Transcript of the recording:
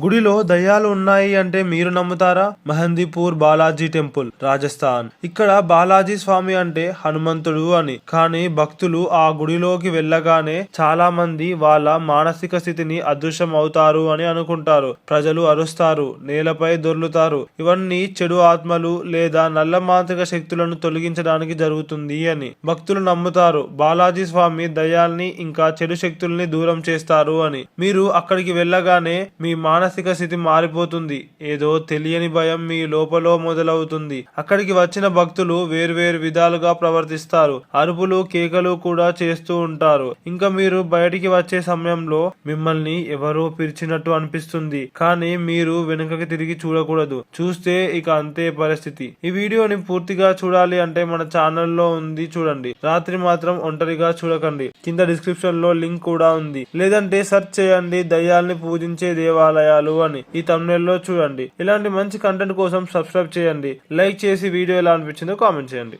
గుడిలో దయ్యాలు ఉన్నాయి అంటే మీరు నమ్ముతారా? మెహందీపూర్ బాలాజీ టెంపుల్, రాజస్థాన్. ఇక్కడ బాలాజీ స్వామి అంటే హనుమంతుడు అని. కానీ భక్తులు ఆ గుడిలోకి వెళ్ళగానే చాలా మంది వాళ్ళ మానసిక స్థితిని అదృశ్యం అవుతారు అని అనుకుంటారు. ప్రజలు అరుస్తారు, నేలపై దొర్లుతారు. ఇవన్నీ చెడు ఆత్మలు లేదా నల్ల మాంత్రిక శక్తులను తొలగించడానికి జరుగుతుంది అని భక్తులు నమ్ముతారు. బాలాజీ స్వామి దయ్యాల్ని ఇంకా చెడు శక్తుల్ని దూరం చేస్తారు అని. మీరు అక్కడికి వెళ్ళగానే మీ మానసిక స్థితి మారిపోతుంది. ఏదో తెలియని భయం మీ లోపల మొదలవుతుంది. అక్కడికి వచ్చిన భక్తులు వేర్వేరు విధాలుగా ప్రవర్తిస్తారు. అరుపులు, కేకలు కూడా చేస్తూ ఉంటారు. ఇంకా మీరు బయటికి వచ్చే సమయంలో మిమ్మల్ని ఎవరో పిలిచినట్టు అనిపిస్తుంది. కానీ మీరు వెనుకకి తిరిగి చూడకూడదు. చూస్తే ఇక అంతే పరిస్థితి. ఈ వీడియోని పూర్తిగా చూడాలి అంటే మన ఛానల్లో ఉంది, చూడండి. రాత్రి మాత్రం ఒంటరిగా చూడకండి. కింద డిస్క్రిప్షన్ లో లింక్ కూడా ఉంది. లేదంటే సెర్చ్ చేయండి దయ్యాల్ని పూజించే దేవాలయాలు అని. ఈ thumbnail లో చూడండి. ఇలాంటి మంచి కంటెంట్ కోసం సబ్స్క్రైబ్ చేయండి. లైక్ చేసి వీడియో ఎలా అనిపించిందో కామెంట్ చేయండి.